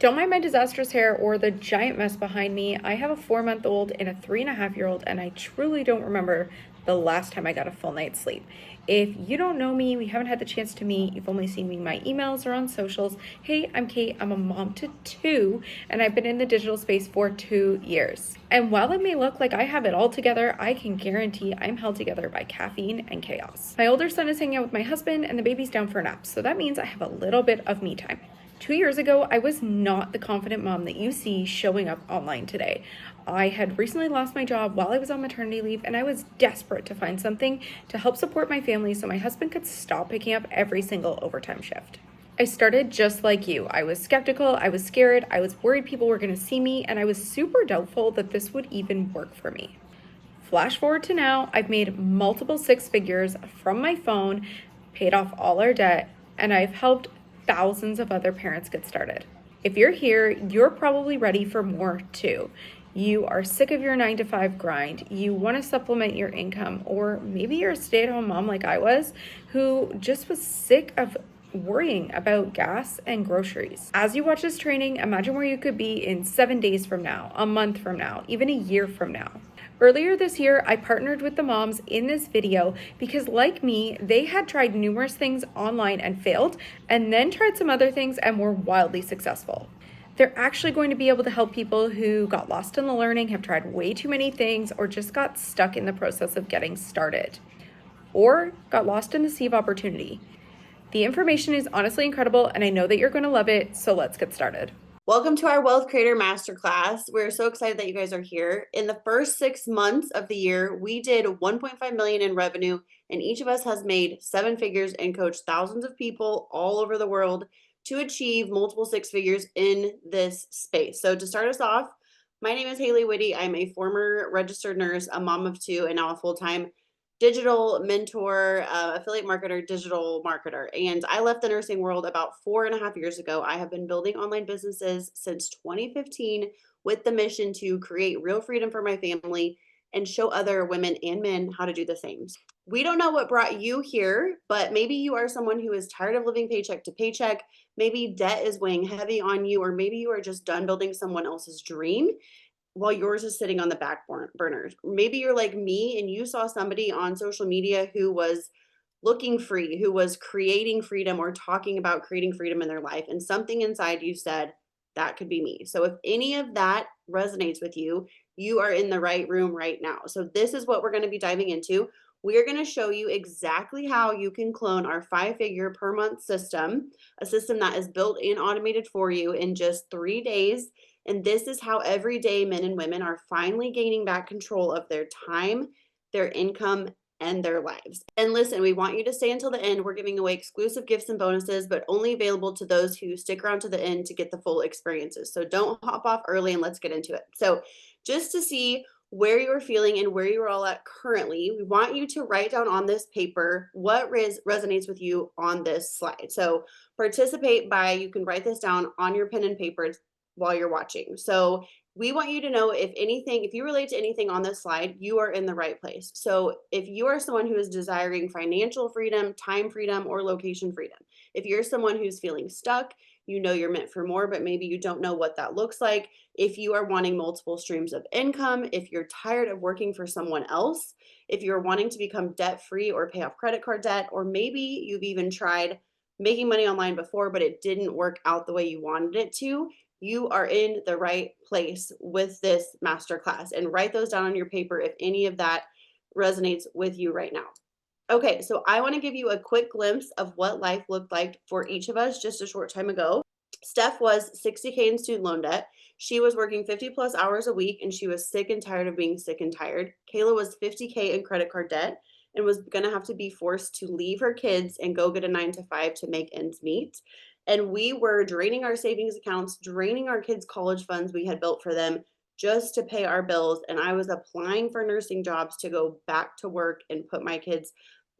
Don't mind my disastrous hair or the giant mess behind me. I have a 4-month-old and a 3.5-year-old, and I truly don't remember the last time I got a full night's sleep. If you don't know me, we haven't had the chance to meet, you've only seen me in my emails or on socials. Hey, I'm Kate, I'm a mom to two, and I've been in the digital space for 2 years. And while it may look like I have it all together, I can guarantee I'm held together by caffeine and chaos. My older son is hanging out with my husband, and the baby's down for a nap, so that means I have a little bit of me time. 2 years ago, I was not the confident mom that you see showing up online today. I had recently lost my job while I was on maternity leave, and I was desperate to find something to help support my family so my husband could stop picking up every single overtime shift. I started just like you. I was skeptical, I was scared, I was worried people were going to see me, and I was super doubtful that this would even work for me. Flash forward to now, I've made multiple six figures from my phone, paid off all our debt, and I've helped thousands of other parents get started. If you're here, you're probably ready for more too. You are sick of your 9 to 5 grind. You want to supplement your income, or maybe you're a stay-at-home mom like I was, who just was sick of worrying about gas and groceries. As you watch this training, imagine where you could be in 7 days from now, a month from now, even a year from now. Earlier this year, I partnered with the moms in this video because, like me, they had tried numerous things online and failed, and then tried some other things and were wildly successful. They're actually going to be able to help people who got lost in the learning, have tried way too many things, or just got stuck in the process of getting started, or got lost in the sea of opportunity. The information is honestly incredible, and I know that you're going to love it, so let's get started. Welcome to our Wealth Creator Masterclass. We're so excited that you guys are here. In the first 6 months of the year, we did 1.5 million in revenue, and each of us has made 7 figures and coached thousands of people all over the world to achieve multiple 6 figures in this space. So to start us off, my name is Haley Whitty. I'm a former registered nurse, a mom of 2, and now a full-time digital mentor, affiliate marketer, digital marketer. And I left the nursing world about 4.5 years ago. I have been building online businesses since 2015 with the mission to create real freedom for my family and show other women and men how to do the same. We don't know what brought you here, but maybe you are someone who is tired of living paycheck to paycheck. Maybe debt is weighing heavy on you, or maybe you are just done building someone else's dream while yours is sitting on the back burner. Maybe you're like me and you saw somebody on social media who was looking free, who was creating freedom or talking about creating freedom in their life, and something inside you said, that could be me. So if any of that resonates with you, you are in the right room right now. So this is what we're going to be diving into. We are going to show you exactly how you can clone our 5-figure per month system, a system that is built and automated for you in just 3 days. And this is how everyday men and women are finally gaining back control of their time, their income, and their lives. And listen, we want you to stay until the end. We're giving away exclusive gifts and bonuses, but only available to those who stick around to the end to get the full experiences. So don't hop off early, and let's get into it. So just to see where you're feeling and where you're all at currently, we want you to write down on this paper what resonates with you on this slide. So participate by, you can write this down on your pen and paper while you're watching. So we want you to know if you relate to anything on this slide, you are in the right place. So if you are someone who is desiring financial freedom, time freedom, or location freedom, if you're someone who's feeling stuck, you know you're meant for more, but maybe you don't know what that looks like. If you are wanting multiple streams of income, if you're tired of working for someone else, if you're wanting to become debt-free or pay off credit card debt, or maybe you've even tried making money online before, but it didn't work out the way you wanted it to, you are in the right place with this masterclass. And write those down on your paper if any of that resonates with you right now. Okay, so I want to give you a quick glimpse of what life looked like for each of us just a short time ago. Steph was 60K in student loan debt. She was working 50 plus hours a week, and she was sick and tired of being sick and tired. Kayla was 50K in credit card debt and was going to have to be forced to leave her kids and go get a 9 to 5 to make ends meet. And we were draining our savings accounts, draining our kids' college funds we had built for them just to pay our bills. And I was applying for nursing jobs to go back to work and put my kids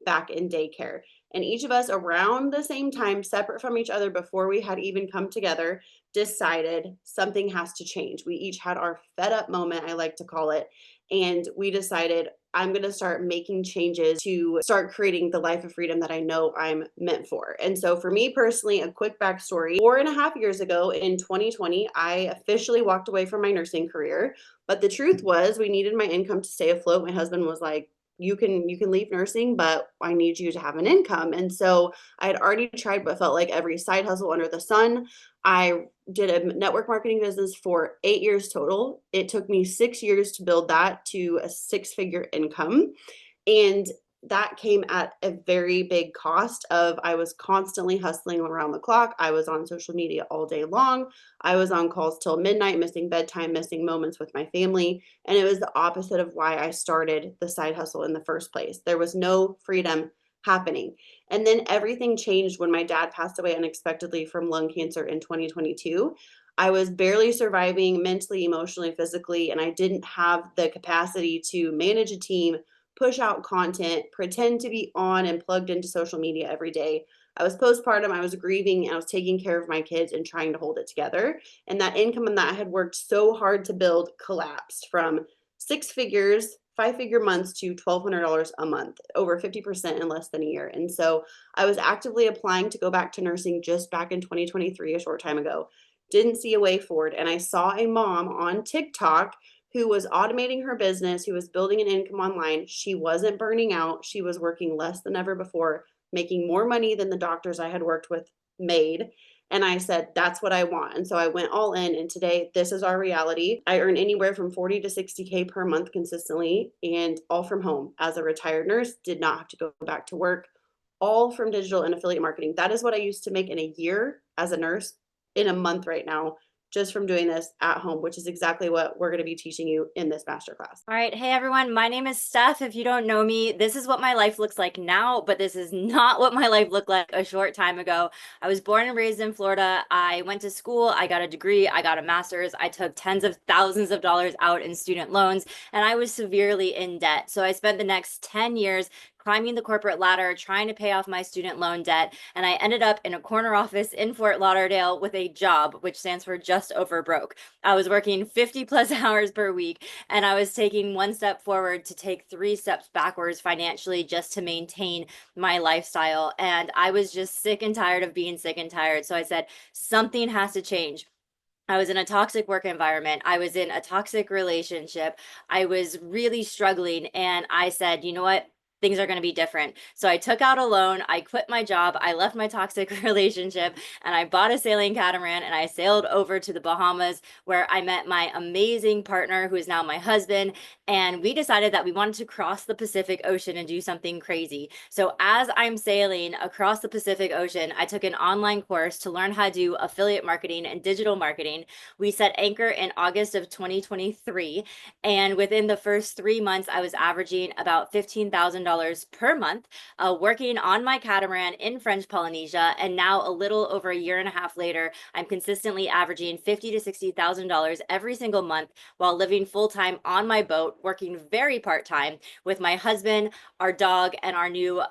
back in daycare. And each of us around the same time, separate from each other before we had even come together, decided something has to change. We each had our fed up moment, I like to call it. And we decided, I'm going to start making changes to start creating the life of freedom that I know I'm meant for. And so for me personally, a quick backstory, 4.5 years ago in 2020, I officially walked away from my nursing career. But the truth was we needed my income to stay afloat. My husband was like, you can leave nursing, but I need you to have an income. And so I had already tried but felt like every side hustle under the sun. I did a network marketing business for 8 years total. It took me 6 years to build that to a six-figure income. And that came at a very big cost of I was constantly hustling around the clock. I was on social media all day long. I was on calls till midnight, missing bedtime, missing moments with my family. And it was the opposite of why I started the side hustle in the first place. There was no freedom happening. And then everything changed when my dad passed away unexpectedly from lung cancer in 2022. I was barely surviving mentally, emotionally, physically, and I didn't have the capacity to manage a team, push out content, pretend to be on and plugged into social media every day. I was postpartum, I was grieving, and I was taking care of my kids and trying to hold it together. And that income that I had worked so hard to build collapsed from six figures, 5-figure months to $1,200 a month, over 50% in less than a year. And so I was actively applying to go back to nursing just back in 2023, a short time ago. Didn't see a way forward. And I saw a mom on TikTok who was automating her business, who was building an income online. She wasn't burning out. She was working less than ever before, making more money than the doctors I had worked with made. And I said, that's what I want. And so I went all in. And today, this is our reality. I earn anywhere from 40 to 60K per month consistently, and all from home. As a retired nurse, did not have to go back to work, all from digital and affiliate marketing. That is what I used to make in a year as a nurse in a month right now, just from doing this at home, which is exactly what we're going to be teaching you in this masterclass. All right. Hey, everyone. My name is Steph. If you don't know me, this is what my life looks like now, but this is not what my life looked like a short time ago. I was born and raised in Florida. I went to school. I got a degree. I got a master's. I took tens of thousands of dollars out in student loans, and I was severely in debt. So I spent the next 10 years climbing the corporate ladder, trying to pay off my student loan debt. And I ended up in a corner office in Fort Lauderdale with a job, which stands for just over broke. I was working 50 plus hours per week, and I was taking one step forward to take three steps backwards financially just to maintain my lifestyle. And I was just sick and tired of being sick and tired. So I said, something has to change. I was in a toxic work environment. I was in a toxic relationship. I was really struggling. And I said, you know what? Things are going to be different. So I took out a loan. I quit my job. I left my toxic relationship and I bought a sailing catamaran and I sailed over to the Bahamas where I met my amazing partner who is now my husband. And we decided that we wanted to cross the Pacific Ocean and do something crazy. So as I'm sailing across the Pacific Ocean, I took an online course to learn how to do affiliate marketing and digital marketing. We set anchor in August of 2023. And within the first 3 months, I was averaging about $15,000 per month, working on my catamaran in French Polynesia. And now, a little over a year and a half later, I'm consistently averaging $50,000 to $60,000 every single month while living full time on my boat, working very part time with my husband, our dog, and our new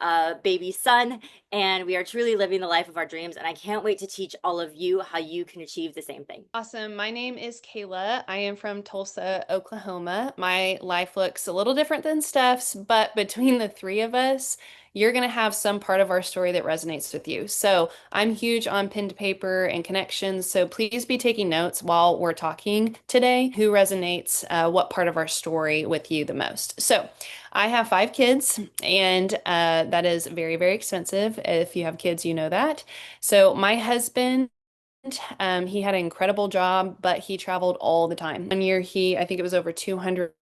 baby son. And we are truly living the life of our dreams. And I can't wait to teach all of you how you can achieve the same thing. Awesome. My name is Kayla. I am from Tulsa, Oklahoma. My life looks a little different than Steph's, but between the three of us, you're going to have some part of our story that resonates with you. So I'm huge on pen to paper and connections. So please be taking notes while we're talking today. Who resonates, what part of our story with you the most? So I have 5 kids, and that is very, very expensive. If you have kids, you know that. So my husband, he had an incredible job, but he traveled all the time. One year, I think it was over 200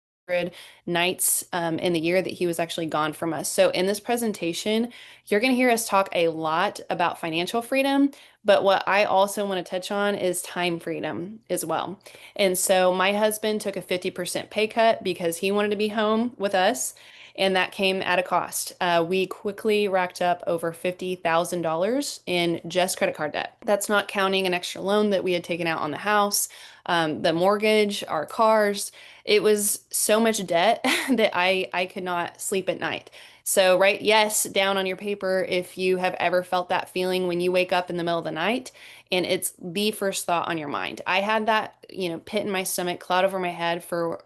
nights in the year that he was actually gone from us. So in this presentation, you're going to hear us talk a lot about financial freedom, but what I also want to touch on is time freedom as well. And so my husband took a 50% pay cut because he wanted to be home with us. And that came at a cost. We quickly racked up over $50,000 in just credit card debt. That's not counting an extra loan that we had taken out on the house, the mortgage, our cars. It was so much debt that I could not sleep at night. So write yes down on your paper if you have ever felt that feeling when you wake up in the middle of the night and it's the first thought on your mind. I had that, pit in my stomach, cloud over my head for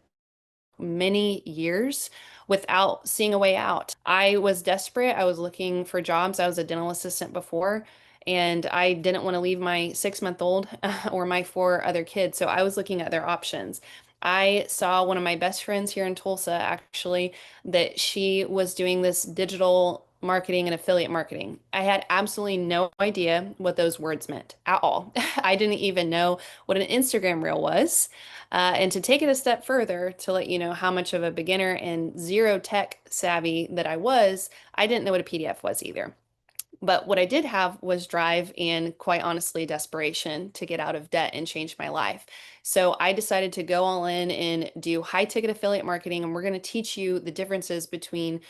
many years without seeing a way out. I was desperate. I was looking for jobs. I was a dental assistant before, and I didn't want to leave my 6-month-old or my 4 other kids. So I was looking at their options. I saw one of my best friends here in Tulsa, actually, that she was doing this digital marketing and affiliate marketing. I had absolutely no idea what those words meant at all. I didn't even know what an Instagram reel was. And to take it a step further, to let you know how much of a beginner and zero tech savvy that I was, I didn't know what a PDF was either. But what I did have was drive and, quite honestly, desperation to get out of debt and change my life. So I decided to go all in and do high ticket affiliate marketing. And we're going to teach you the differences between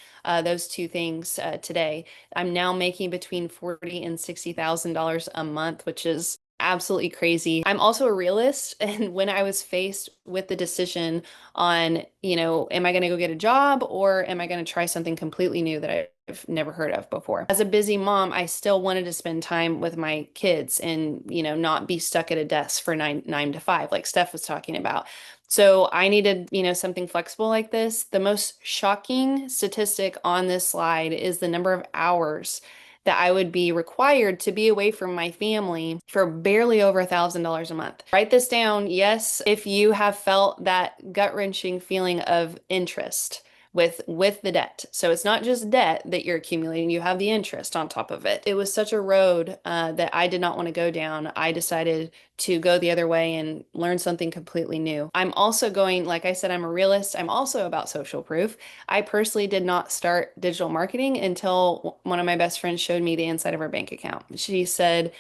those two things today. I'm now making between $40,000 and $60,000 a month, which is absolutely crazy. I'm also a realist. And when I was faced with the decision on, am I going to go get a job or am I going to try something completely new that I've never heard of before? As a busy mom, I still wanted to spend time with my kids and, not be stuck at a desk for nine to five, like Steph was talking about. So I needed, something flexible like this. The most shocking statistic on this slide is the number of hours that I would be required to be away from my family for barely over $1,000 a month. Write this down. Yes, if you have felt that gut-wrenching feeling of interest with the debt. So it's not just debt that you're accumulating, you have the interest on top of it. It was such a road that I did not want to go down. I decided to go the other way and learn something completely new. I'm also going, like I said, I'm a realist. I'm also about social proof. I personally did not start digital marketing until one of my best friends showed me the inside of her bank account. She said,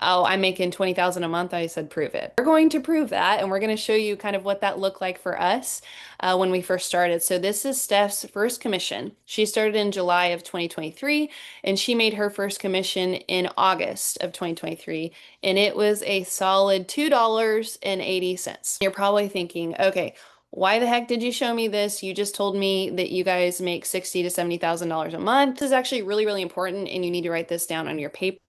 "Oh, I'm making 20,000 a month." I said, "Prove it." We're going to prove that, and we're going to show you kind of what that looked like for us when we first started. So this is Steph's first commission. She started in July of 2023, and she made her first commission in August of 2023, and it was a solid $2.80. You're probably thinking, okay, why the heck did you show me this? You just told me that you guys make $60,000 to $70,000 a month. This is actually really, really important, and you need to write this down on your paper.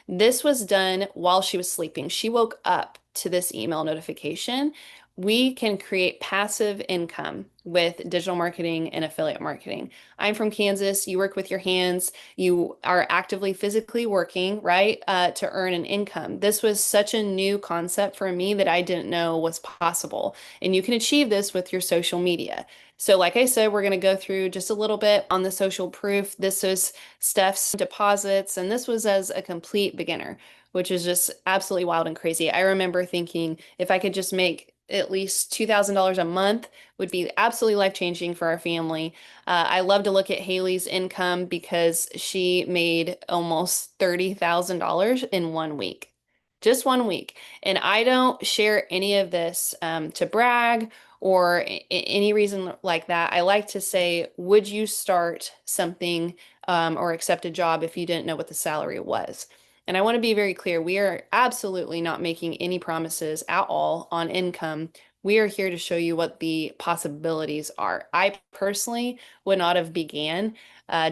This was done while she was sleeping. She woke up to this email notification. We can create passive income with digital marketing and affiliate marketing. I'm from Kansas. You work with your hands. You are actively physically working, right, to earn an income. This was such a new concept for me that I didn't know was possible. And you can achieve this with your social media. So like I said, we're going to go through just a little bit on the social proof. This was Steph's deposits, and this was as a complete beginner, which is just absolutely wild and crazy. I remember thinking if I could just make at least $2,000 a month would be absolutely life-changing for our family. I love to look at Haley's income because she made almost $30,000 in 1 week. Just 1 week. And I don't share any of this to brag or any reason like that. I like to say, would you start something or accept a job if you didn't know what the salary was? And I want to be very clear, we are absolutely not making any promises at all on income. We are here to show you what the possibilities are. I personally would not have began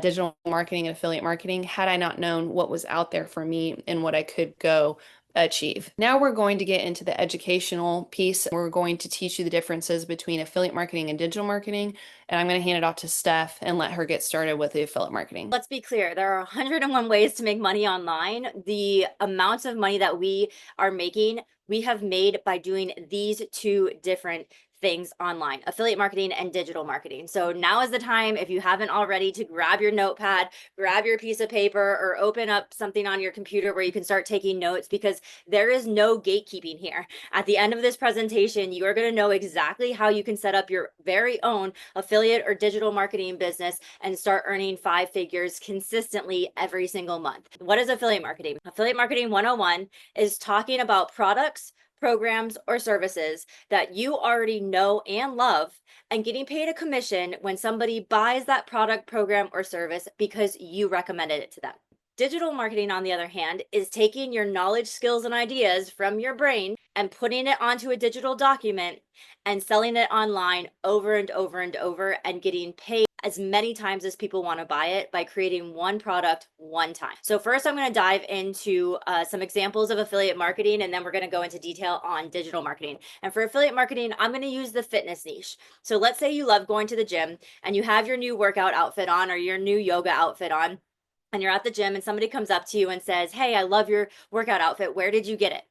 digital marketing and affiliate marketing had I not known what was out there for me and what I could go achieve. Now we're going to get into the educational piece. We're going to teach you the differences between affiliate marketing and digital marketing. And I'm going to hand it off to Steph and let her get started with the affiliate marketing. Let's be clear, there are 101 ways to make money online. The amounts of money that we are making, we have made by doing these two different things online: affiliate marketing and digital marketing. So now is the time, if you haven't already, to grab your notepad, grab your piece of paper, or open up something on your computer where you can start taking notes, because there is no gatekeeping here. At the end of this presentation, you are going to know exactly how you can set up your very own affiliate or digital marketing business and start earning 5 figures consistently every single month. What is affiliate marketing? Affiliate marketing 101 is talking about products, programs, or services that you already know and love, and getting paid a commission when somebody buys that product, program, or service because you recommended it to them. Digital marketing, on the other hand, is taking your knowledge, skills, and ideas from your brain and putting it onto a digital document and selling it online over and over and over and getting paid as many times as people want to buy it by creating one product one time. So first I'm going to dive into some examples of affiliate marketing, and then we're going to go into detail on digital marketing. And for affiliate marketing, I'm going to use the fitness niche. So let's say you love going to the gym and you have your new workout outfit on or your new yoga outfit on, and you're at the gym and somebody comes up to you and says, "Hey, I love your workout outfit. Where did you get it?"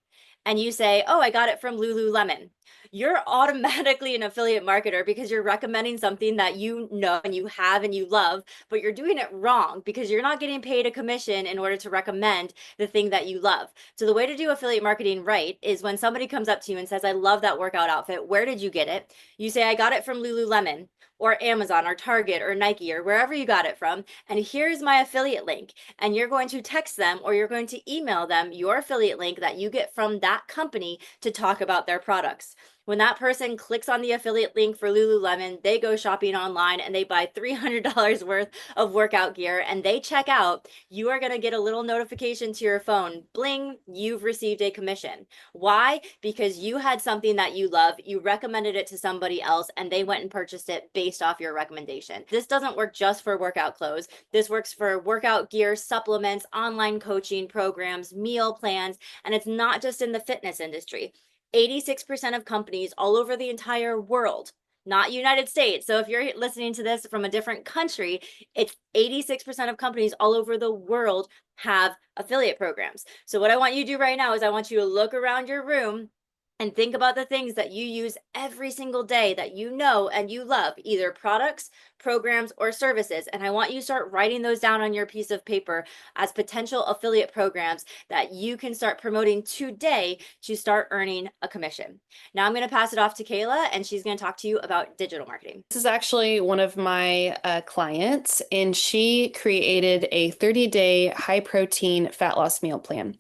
And you say, "Oh, I got it from Lululemon." You're automatically an affiliate marketer because you're recommending something that you know and you have and you love, but you're doing it wrong because you're not getting paid a commission in order to recommend the thing that you love. So the way to do affiliate marketing right is when somebody comes up to you and says, "I love that workout outfit. Where did you get it?" You say, "I got it from Lululemon or Amazon or Target or Nike or wherever you got it from. And here's my affiliate link." And you're going to text them or you're going to email them your affiliate link that you get from that company to talk about their products. When that person clicks on the affiliate link for Lululemon, they go shopping online and they buy $300 worth of workout gear and they check out, you are going to get a little notification to your phone. Bling, you've received a commission. Why? Because you had something that you love, you recommended it to somebody else, and they went and purchased it based off your recommendation. This doesn't work just for workout clothes. This works for workout gear, supplements, online coaching programs, meal plans, and it's not just in the fitness industry. 86% of companies all over the entire world, not United States. So if you're listening to this from a different country, it's 86% of companies all over the world have affiliate programs. So what I want you to do right now is I want you to look around your room and think about the things that you use every single day that you know and you love, either products, programs, or services. And I want you to start writing those down on your piece of paper as potential affiliate programs that you can start promoting today to start earning a commission. Now I'm going to pass it off to Kayla, and she's going to talk to you about digital marketing. This is actually one of my clients, and she created a 30-day high protein fat loss meal plan.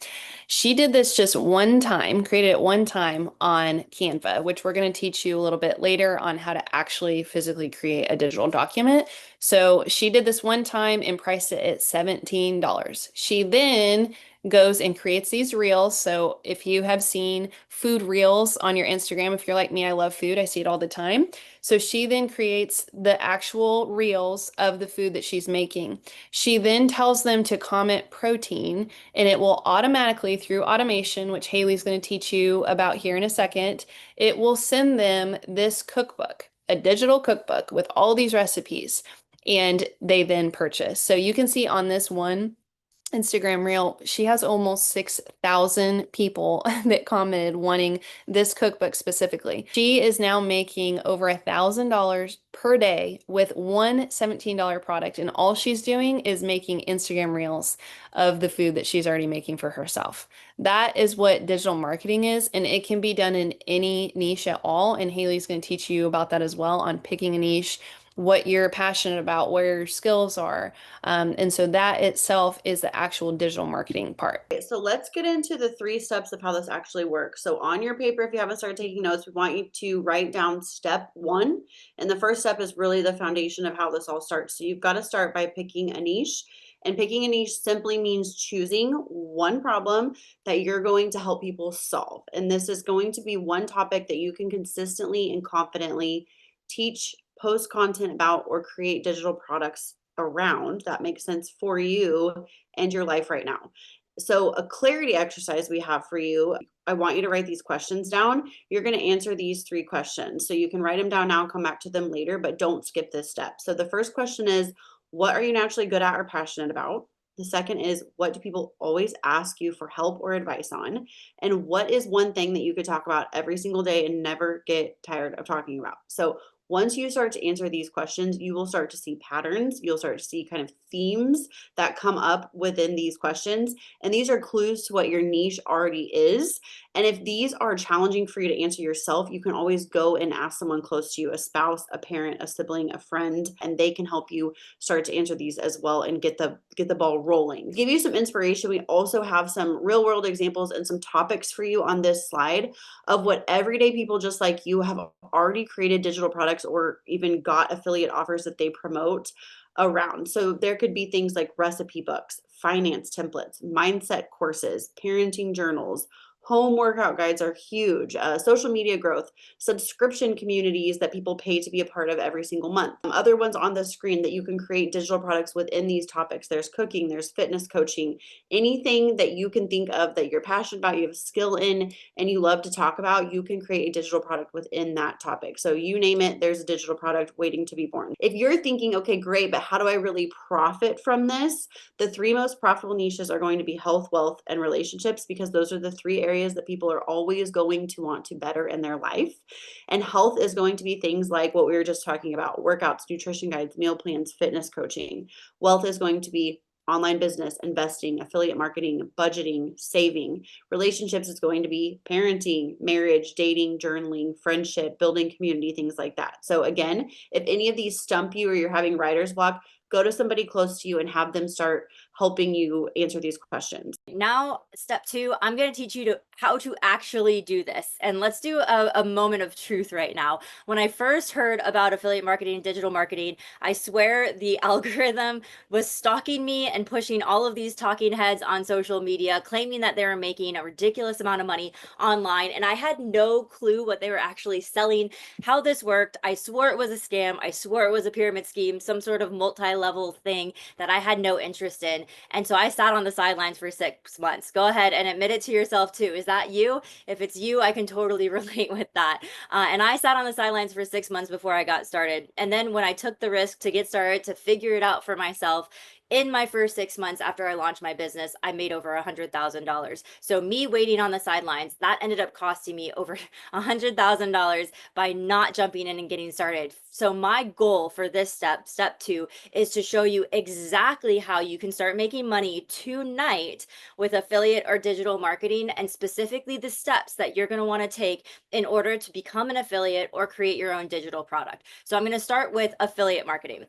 She did this just one time, created it one time on Canva, which we're going to teach you a little bit later on how to actually physically create a digital document. So she did this one time and priced it at $17. She then goes and creates these reels. So if you have seen food reels on your Instagram, if you're like me, I love food, I see it all the time. So she then creates the actual reels of the food that she's making. She then tells them to comment protein, and it will automatically, through automation, which Haley's going to teach you about here in a second, it will send them this cookbook, a digital cookbook with all these recipes, and they then purchase. So you can see on this one Instagram reel, she has almost 6,000 people that commented wanting this cookbook specifically. She is now making over $1,000 per day with one $17 product, and all she's doing is making Instagram reels of the food that she's already making for herself. That is what digital marketing is, and it can be done in any niche at all. And Haley's going to teach you about that as well, on picking a niche, what you're passionate about, where your skills are. And so that itself is the actual digital marketing part. Okay, so let's get into the 3 steps of how this actually works. So on your paper, if you haven't started taking notes, we want you to write down step 1. And the first step is really the foundation of how this all starts. So you've got to start by picking a niche. And picking a niche simply means choosing one problem that you're going to help people solve. And this is going to be one topic that you can consistently and confidently teach, post content about, or create digital products around that makes sense for you and your life right now. So a clarity exercise we have for you, I want you to write these questions down. You're going to answer these 3 questions. So you can write them down now and come back to them later, but don't skip this step. So the first question is, what are you naturally good at or passionate about? The second is, what do people always ask you for help or advice on? And what is one thing that you could talk about every single day and never get tired of talking about? So once you start to answer these questions, you will start to see patterns. You'll start to see kind of themes that come up within these questions. And these are clues to what your niche already is. And if these are challenging for you to answer yourself, you can always go and ask someone close to you, a spouse, a parent, a sibling, a friend, and they can help you start to answer these as well and get the ball rolling. To give you some inspiration, we also have some real world examples and some topics for you on this slide of what everyday people just like you have already created digital products or even got affiliate offers that they promote around. So there could be things like recipe books, finance templates, mindset courses, parenting journals, Home workout guides are huge. Social media growth, subscription communities that people pay to be a part of every single month. Other ones on the screen that you can create digital products within these topics. There's cooking, there's fitness coaching, anything that you can think of that you're passionate about, you have a skill in, and you love to talk about, you can create a digital product within that topic. So you name it, there's a digital product waiting to be born. If you're thinking, okay, great, but how do I really profit from this? The three most profitable niches are going to be health, wealth, and relationships, because those are the three areas that people are always going to want to better in their life. And health is going to be things like what we were just talking about: workouts, nutrition guides, meal plans, fitness coaching. Wealth is going to be online business, investing, affiliate marketing, budgeting, saving. Relationships is going to be parenting, marriage, dating, journaling, friendship, building community, things like that. So again, if any of these stump you or you're having writer's block, go to somebody close to you and have them start helping you answer these questions. Now, step 2, I'm going to teach you how to actually do this. And let's do a moment of truth right now. When I first heard about affiliate marketing and digital marketing, I swear the algorithm was stalking me and pushing all of these talking heads on social media, claiming that they were making a ridiculous amount of money online. And I had no clue what they were actually selling, how this worked. I swore it was a scam. I swore it was a pyramid scheme, some sort of multi-level thing that I had no interest in. And so I sat on the sidelines for 6 months. Go ahead and admit it to yourself too. Is that you? If it's you, I can totally relate with that. And I sat on the sidelines for 6 months before I got started. And then when I took the risk to get started, to figure it out for myself, in my first 6 months after I launched my business, I made over $100,000. So me waiting on the sidelines, that ended up costing me over $100,000 by not jumping in and getting started. So my goal for this step 2, is to show you exactly how you can start making money tonight with affiliate or digital marketing, and specifically the steps that you're going to want to take in order to become an affiliate or create your own digital product. So I'm going to start with affiliate marketing.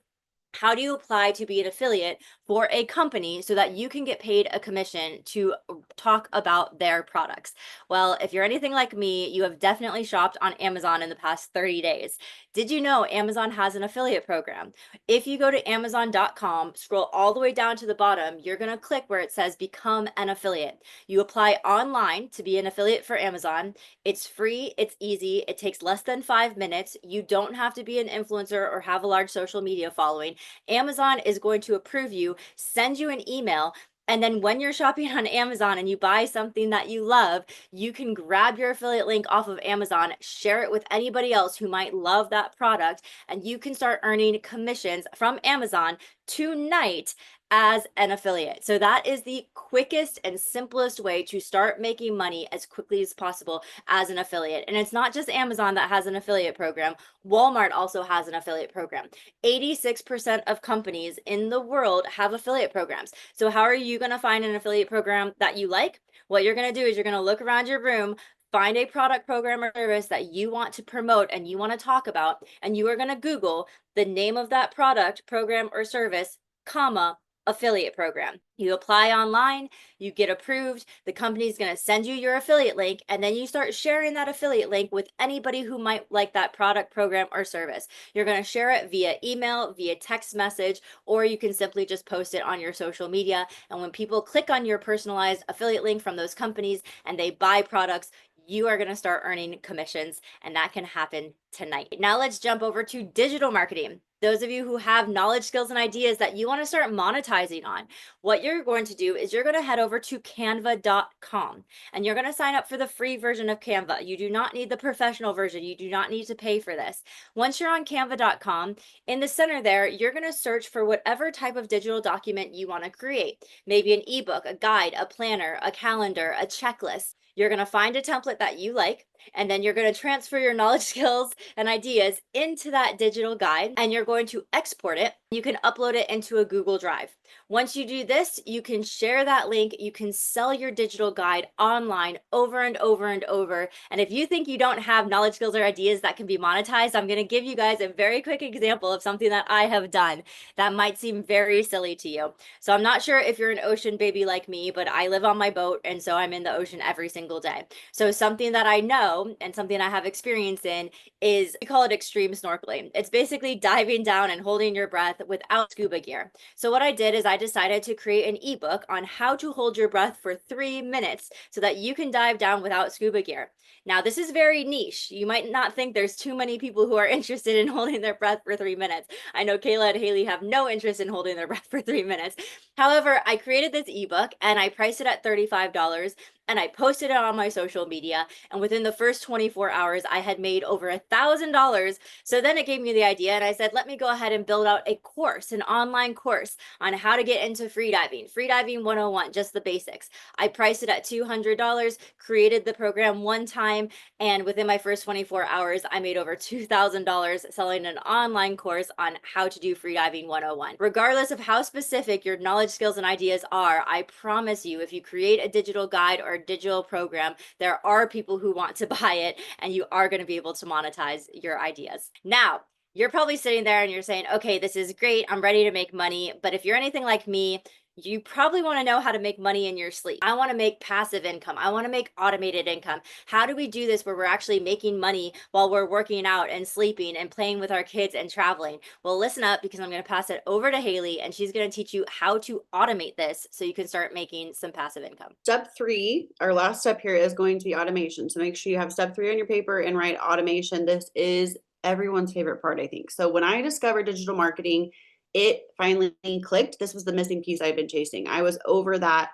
How do you apply to be an affiliate for a company so that you can get paid a commission to talk about their products? Well, if you're anything like me, you have definitely shopped on Amazon in the past 30 days. Did you know Amazon has an affiliate program? If you go to Amazon.com, scroll all the way down to the bottom, you're going to click where it says become an affiliate. You apply online to be an affiliate for Amazon. It's free, it's easy, it takes less than 5 minutes. You don't have to be an influencer or have a large social media following. Amazon is going to approve you, send you an email, and then when you're shopping on Amazon and you buy something that you love, you can grab your affiliate link off of Amazon, share it with anybody else who might love that product, and you can start earning commissions from Amazon tonight as an affiliate. So that is the quickest and simplest way to start making money as quickly as possible as an affiliate. And it's not just Amazon that has an affiliate program. Walmart also has an affiliate program. 86% of companies in the world have affiliate programs. So how are you going to find an affiliate program that you like? What you're going to do is you're going to look around your room, find a product, program, or service that you want to promote and you want to talk about, and you are going to Google the name of that product, program, or service, comma, affiliate program. You apply online, you get approved, the company is going to send you your affiliate link, and then you start sharing that affiliate link with anybody who might like that product, program, or service. You're going to share it via email, via text message, or you can simply just post it on your social media. And when people click on your personalized affiliate link from those companies and they buy products, you are going to start earning commissions, and that can happen tonight. Now let's jump over to digital marketing. Those of you who have knowledge, skills, and ideas that you want to start monetizing on, what you're going to do is you're going to head over to canva.com and you're going to sign up for the free version of Canva. You do not need the professional version. You do not need to pay for this. Once you're on canva.com, in the center there, you're going to search for whatever type of digital document you want to create. Maybe an ebook, a guide, a planner, a calendar, a checklist. You're going to find a template that you like, and then you're going to transfer your knowledge, skills, and ideas into that digital guide, and you're going to export it. You can upload it into a Google Drive. Once you do this, you can share that link. You can sell your digital guide online over and over and over. And if you think you don't have knowledge, skills, or ideas that can be monetized, I'm going to give you guys a very quick example of something that I have done that might seem very silly to you. So I'm not sure if you're an ocean baby like me, but I live on my boat, and so I'm in the ocean every single day. So something that I know know, and something I have experience in, is we call it extreme snorkeling. It's basically diving down and holding your breath without scuba gear. So what I did is I decided to create an ebook on how to hold your breath for 3 minutes so that you can dive down without scuba gear. Now, this is very niche. You might not think there's too many people who are interested in holding their breath for 3 minutes. I know Kayla and Haley have no interest in holding their breath for 3 minutes. However, I created this ebook and I priced it at $35 and I posted it on my social media. And within the first 24 hours, I had made over $1,000. So then it gave me the idea and I said, let me go ahead and build out a course, an online course on how to get into freediving 101, just the basics. I priced it at $200, created the program one time, and within my first 24 hours, I made over $2,000 selling an online course on how to do freediving 101. Regardless of how specific your knowledge, skills, and ideas are, I promise you, if you create a digital guide or a digital program, there are people who want to buy it, and you are going to be able to monetize your ideas. Now, you're probably sitting there and you're saying, okay, this is great. I'm ready to make money. But if you're anything like me, you probably want to know how to make money in your sleep. I want to make passive income. I want to make automated income. How do we do this where we're actually making money while we're working out and sleeping and playing with our kids and traveling? Well, listen up, because I'm going to pass it over to Haley and she's going to teach you how to automate this so you can start making some passive income. Step 3, our last step here, is going to be automation. So make sure you have step 3 on your paper and write automation. This is everyone's favorite part, I think. So when I discovered digital marketing, it finally clicked. This was the missing piece I've been chasing. I was over that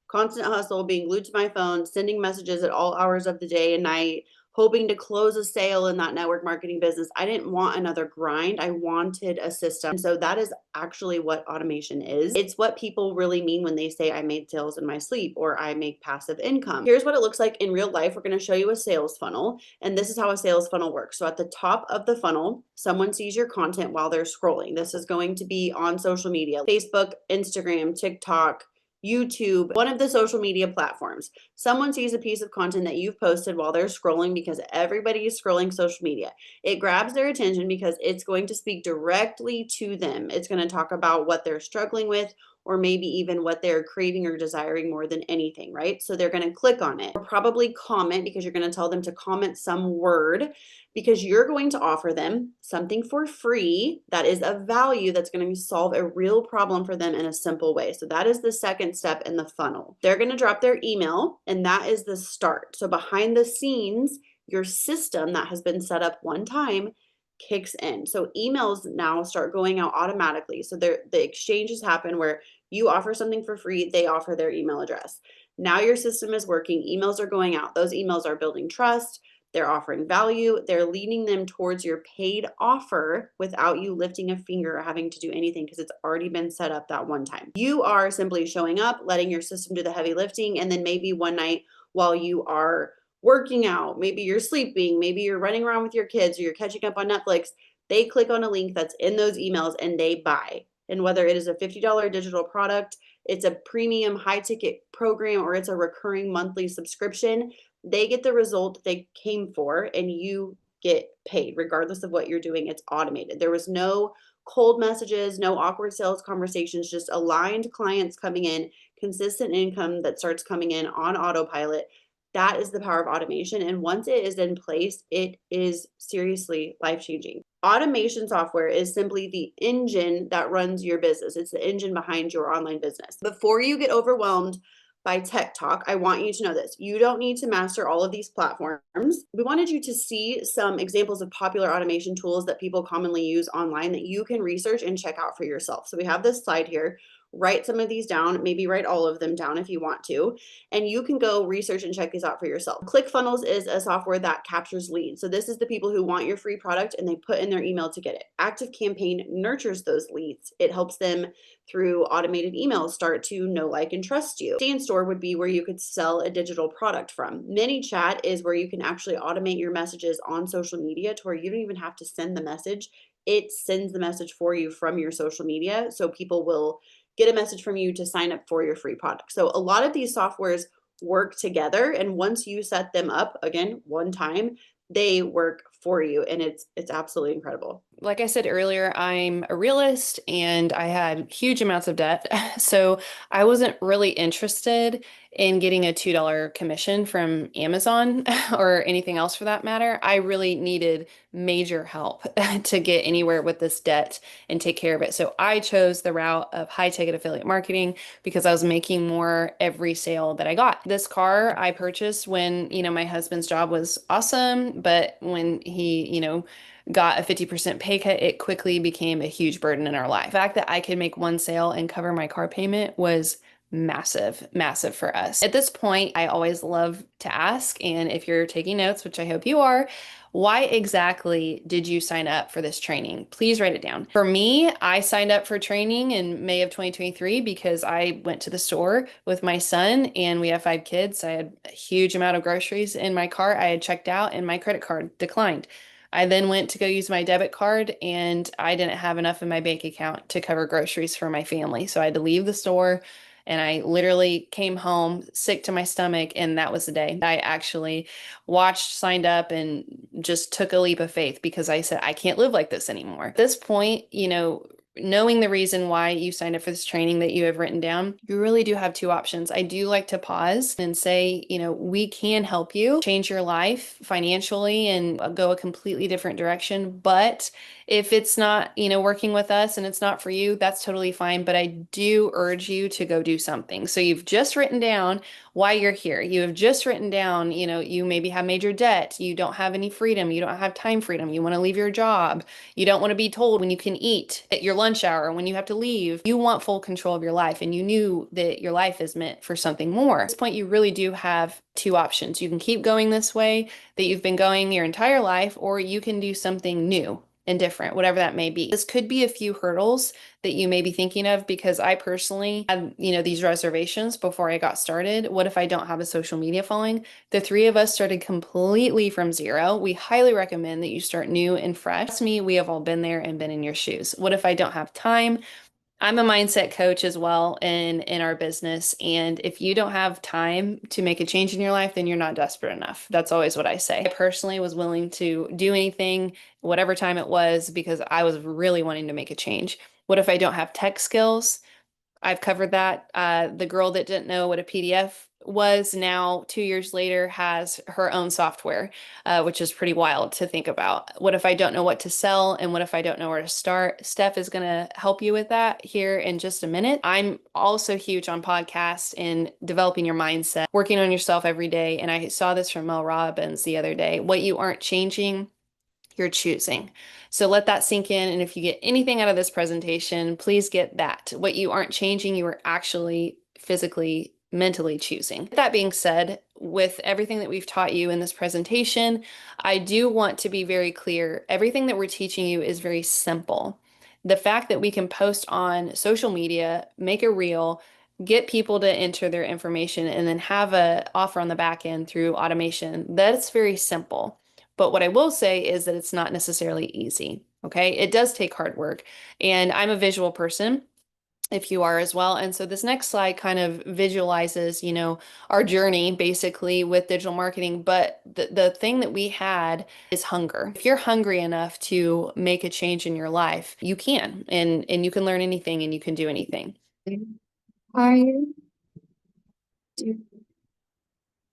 constant hustle, being glued to my phone, sending messages at all hours of the day and night, hoping to close a sale in that network marketing business. I didn't want another grind. I wanted a system. So that is actually what automation is. It's what people really mean when they say I made sales in my sleep or I make passive income. Here's what it looks like in real life. We're going to show you a sales funnel, and this is how a sales funnel works. So at the top of the funnel, someone sees your content while they're scrolling. This is going to be on social media, Facebook, Instagram, TikTok, YouTube, one of the social media platforms. Someone sees a piece of content that you've posted while they're scrolling, because everybody is scrolling social media. It grabs their attention because it's going to speak directly to them. It's going to talk about what they're struggling with, or maybe even what they're craving or desiring more than anything, right? So they're going to click on it, or probably comment, because you're going to tell them to comment some word, because you're going to offer them something for free that is of value, that's going to solve a real problem for them in a simple way. So that is the second step in the funnel. They're going to drop their email, and that is the start. So behind the scenes, your system that has been set up one time kicks in. So emails now start going out automatically. So the exchanges happen where you offer something for free, they offer their email address. Now your system is working, emails are going out. Those emails are building trust, they're offering value, they're leading them towards your paid offer without you lifting a finger or having to do anything, because it's already been set up that one time. You are simply showing up, letting your system do the heavy lifting, and then maybe one night while you are working out, maybe you're sleeping, maybe you're running around with your kids, or you're catching up on Netflix, they click on a link that's in those emails and they buy. And whether it is a $50 digital product, it's a premium high ticket program, or it's a recurring monthly subscription, they get the result they came for and you get paid regardless of what you're doing. It's automated. There was no cold messages, no awkward sales conversations, just aligned clients coming in, consistent income that starts coming in on autopilot. That is the power of automation. And once it is in place, it is seriously life-changing. Automation software is simply the engine that runs your business. It's the engine behind your online business. Before you get overwhelmed by tech talk, I want you to know this. You don't need to master all of these platforms. We wanted you to see some examples of popular automation tools that people commonly use online that you can research and check out for yourself. So we have this slide here. Write some of these down, maybe write all of them down if you want to, and you can go research and check these out for yourself. ClickFunnels is a software that captures leads. So this is the people who want your free product and they put in their email to get it. ActiveCampaign nurtures those leads. It helps them through automated emails start to know, like, and trust you. StandStore would be where you could sell a digital product from. ManyChat is where you can actually automate your messages on social media to where you don't even have to send the message. It sends the message for you from your social media. So people will get a message from you to sign up for your free product. So a lot of these softwares work together. And once you set them up, again, one time, they work for you, and it's absolutely incredible. Like I said earlier, I'm a realist and I had huge amounts of debt. So I wasn't really interested in getting a $2 commission from Amazon or anything else for that matter. I really needed major help to get anywhere with this debt and take care of it. So I chose the route of high ticket affiliate marketing because I was making more every sale that I got. This car I purchased when, my husband's job was awesome, but when he, got a 50% pay cut, it quickly became a huge burden in our life. The fact that I could make one sale and cover my car payment was massive, massive for us. At this point, I always love to ask, and if you're taking notes, which I hope you are, why exactly did you sign up for this training? Please write it down. For me, I signed up for training in May of 2023 because I went to the store with my son and we have 5 kids. I had a huge amount of groceries in my cart. I had checked out and my credit card declined. I then went to go use my debit card and I didn't have enough in my bank account to cover groceries for my family. So I had to leave the store and I literally came home sick to my stomach. And that was the day I actually watched, signed up, and just took a leap of faith because I said, I can't live like this anymore. At this point, knowing the reason why you signed up for this training that you have written down, you really do have two options. I do like to pause and say, we can help you change your life financially and go a completely different direction. But if it's not, working with us and it's not for you, that's totally fine. But I do urge you to go do something. So you've just written down why you're here. You have just written down, you maybe have major debt. You don't have any freedom. You don't have time freedom. You want to leave your job. You don't want to be told when you can eat at your lunch hour, when you have to leave. You want full control of your life, and you knew that your life is meant for something more. At this point, you really do have two options. You can keep going this way that you've been going your entire life, or you can do something new and different, whatever that may be. This could be a few hurdles that you may be thinking of because I personally had, these reservations before I got started. What if I don't have a social media following? The three of us started completely from zero. We highly recommend that you start new and fresh. Trust me, we have all been there and been in your shoes. What if I don't have time? I'm a mindset coach as well in our business. And if you don't have time to make a change in your life, then you're not desperate enough. That's always what I say. I personally was willing to do anything, whatever time it was, because I was really wanting to make a change. What if I don't have tech skills? I've covered that. The girl that didn't know what a PDF was now 2 years later has her own software, which is pretty wild to think about. What if I don't know what to sell? And what if I don't know where to start? Steph is going to help you with that here in just a minute. I'm also huge on podcasts and developing your mindset, working on yourself every day. And I saw this from Mel Robbins the other day. What you aren't changing, you're choosing. So let that sink in. And if you get anything out of this presentation, please get that. What you aren't changing, you are actually physically, mentally choosing. That being said, with everything that we've taught you in this presentation, I do want to be very clear. Everything that we're teaching you is very simple. The fact that we can post on social media, make a reel, get people to enter their information, and then have a offer on the back end through automation, that's very simple. But what I will say is that it's not necessarily easy. Okay. It does take hard work. And I'm a visual person, if you are as well. And so this next slide kind of visualizes, our journey basically with digital marketing. But the thing that we had is hunger. If you're hungry enough to make a change in your life, you can, and you can learn anything and you can do anything. Are you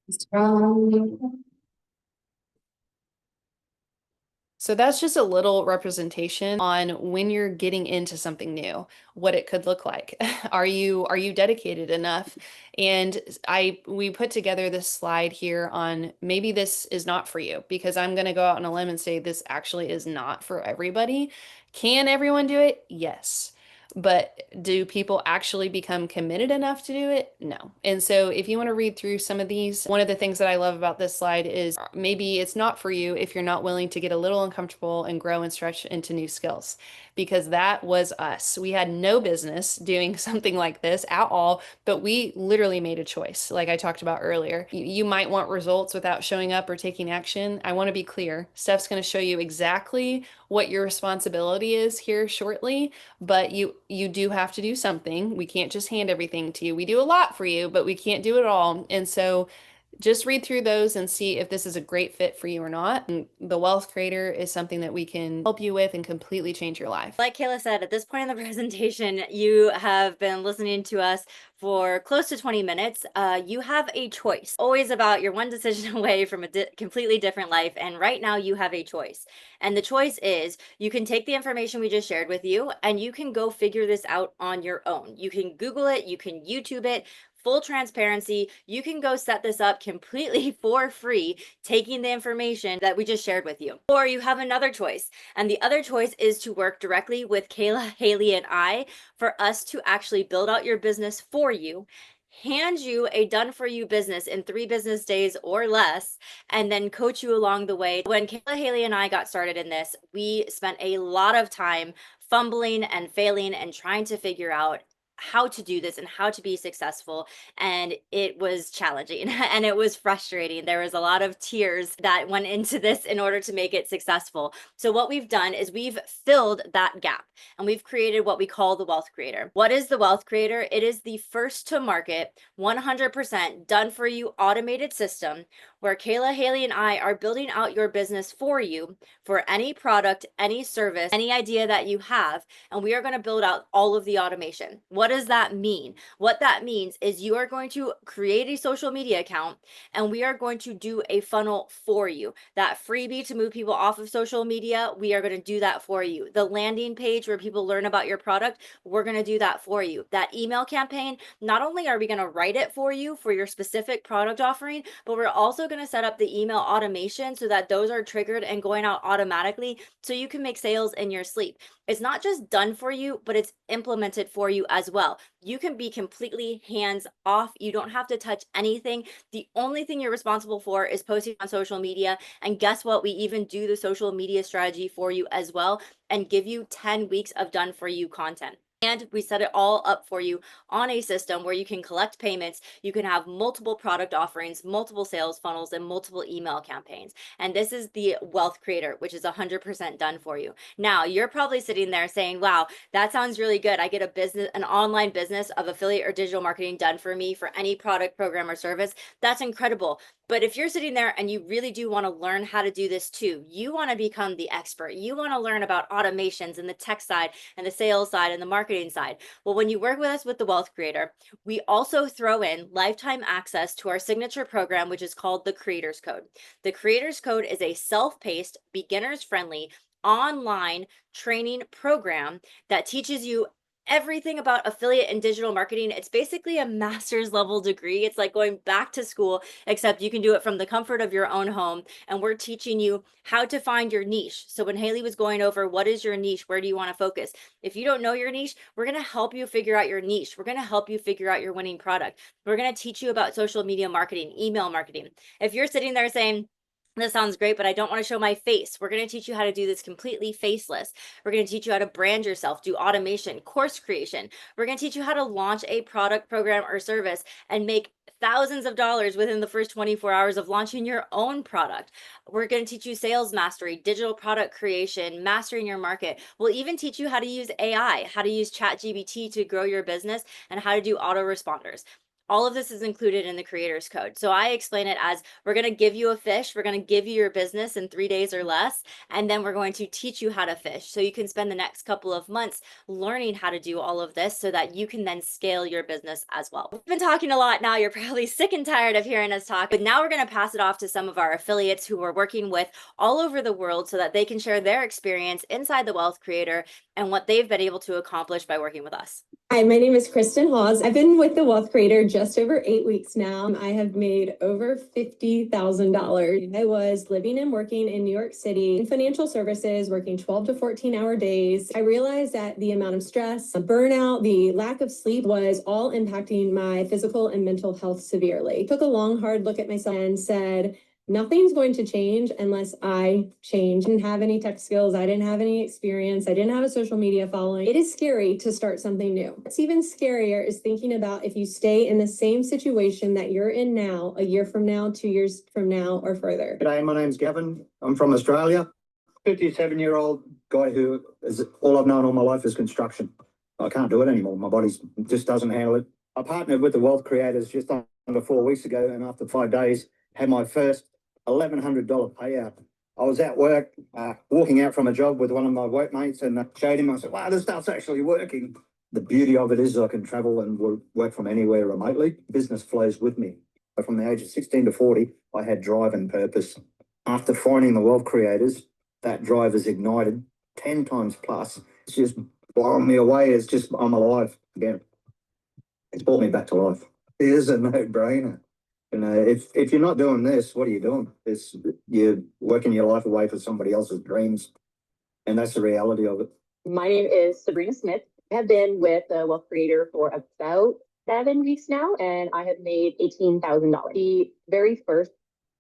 strong? So that's just a little representation on when you're getting into something new, what it could look like. Are you dedicated enough? And we put together this slide here on maybe this is not for you, because I'm going to go out on a limb and say this actually is not for everybody. Can everyone do it? Yes. But do people actually become committed enough to do it? No. And so if you want to read through some of these, one of the things that I love about this slide is maybe it's not for you if you're not willing to get a little uncomfortable and grow and stretch into new skills, because that was us. We had no business doing something like this at all, but we literally made a choice. Like I talked about earlier, you might want results without showing up or taking action. I want to be clear. Steph's going to show you exactly what your responsibility is here shortly, but you do have to do something. We can't just hand everything to you. We do a lot for you, but we can't do it all. And so just read through those and see if this is a great fit for you or not. And the Wealth Creator is something that we can help you with and completely change your life. Like Kayla said, at this point in the presentation, you have been listening to us for close to 20 minutes. You have a choice. Always about you're one decision away from a completely different life. And right now you have a choice. And the choice is you can take the information we just shared with you and you can go figure this out on your own. You can Google it, you can YouTube it. Full transparency, you can go set this up completely for free, taking the information that we just shared with you. Or you have another choice, and the other choice is to work directly with Kayla, Haley, and I for us to actually build out your business for you, hand you a done for you business in 3 business days or less, and then coach you along the way. When Kayla, Haley, and I got started in this, we spent a lot of time fumbling and failing and trying to figure out how to do this and how to be successful. And it was challenging and it was frustrating. There was a lot of tears that went into this in order to make it successful. So what we've done is we've filled that gap and we've created what we call the Wealth Creator. What is the Wealth Creator? It is the first to market, 100% done for you automated system where Kayla, Haley, and I are building out your business for you for any product, any service, any idea that you have. And we are going to build out all of the automation. What does that mean? What that means is you are going to create a social media account and we are going to do a funnel for you. That freebie to move people off of social media, we are going to do that for you. The landing page where people learn about your product, we're going to do that for you. That email campaign, not only are we going to write it for you for your specific product offering, but we're also going to set up the email automation so that those are triggered and going out automatically so you can make sales in your sleep. It's not just done for you, but it's implemented for you as well. You can be completely hands off. You don't have to touch anything. The only thing you're responsible for is posting on social media. And guess what? We even do the social media strategy for you as well and give you 10 weeks of done for you content. And we set it all up for you on a system where you can collect payments, you can have multiple product offerings, multiple sales funnels, and multiple email campaigns. And this is the Wealth Creator, which is 100% done for you. Now, you're probably sitting there saying, wow, that sounds really good. I get a business, an online business of affiliate or digital marketing done for me for any product, program, or service. That's incredible. But if you're sitting there and you really do want to learn how to do this too, you want to become the expert, you want to learn about automations and the tech side and the sales side and the marketing side. Well, when you work with us with the Wealth Creator, we also throw in lifetime access to our signature program, which is called the Creators Code. The Creators Code is a self-paced, beginners-friendly, online training program that teaches you everything about affiliate and digital marketing. It's basically a master's level degree. It's like going back to school, except you can do it from the comfort of your own home. And we're teaching you how to find your niche. So when Haley was going over, what is your niche? Where do you want to focus? If you don't know your niche, we're going to help you figure out your niche. We're going to help you figure out your winning product. We're going to teach you about social media marketing, email marketing. If you're sitting there saying, this sounds great, but I don't want to show my face. We're going to teach you how to do this completely faceless. We're going to teach you how to brand yourself, do automation, course creation. We're going to teach you how to launch a product, program, or service and make thousands of dollars within the first 24 hours of launching your own product. We're going to teach you sales mastery, digital product creation, mastering your market. We'll even teach you how to use AI, how to use ChatGPT to grow your business, and how to do autoresponders. All of this is included in the Creators Code. So I explain it as we're going to give you a fish, we're going to give you your business in 3 days or less, and then we're going to teach you how to fish. So you can spend the next couple of months learning how to do all of this so that you can then scale your business as well. We've been talking a lot now. You're probably sick and tired of hearing us talk, but now we're going to pass it off to some of our affiliates who we're working with all over the world so that they can share their experience inside the Wealth Creator and what they've been able to accomplish by working with us. Hi, my name is Kristen Hawes. I've been with the Wealth Creator just over 8 weeks now. I have made over $50,000. I was living and working in New York City in financial services, working 12 to 14-hour days. I realized that the amount of stress, the burnout, the lack of sleep was all impacting my physical and mental health severely. I took a long, hard look at myself and said, nothing's going to change unless I change. I didn't have any tech skills. I didn't have any experience. I didn't have a social media following. It is scary to start something new. What's even scarier is thinking about if you stay in the same situation that you're in now, a year from now, 2 years from now, or further. G'day, my name's Gavin. I'm from Australia. 57-year-old guy who is all I've known all my life is construction. I can't do it anymore. My body just doesn't handle it. I partnered with the Wealth Creators just under 4 weeks ago, and after 5 days, had my first $1,100 payout. I was at work, walking out from a job with one of my workmates, and showed him. I said, "Wow, this stuff's actually working." The beauty of it is I can travel and work from anywhere remotely. Business flows with me. But from the age of 16 to 40, I had drive and purpose. After finding the Wealth Creators, that drive is ignited 10 times plus. It's just blowing me away. It's just, I'm alive again. It's brought me back to life. It is a no-brainer. You know, if you're not doing this, what are you doing? You're working your life away for somebody else's dreams. And that's the reality of it. My name is Sabrina Smith. I have been with the Wealth Creator for about 7 weeks now, and I have made $18,000. The very first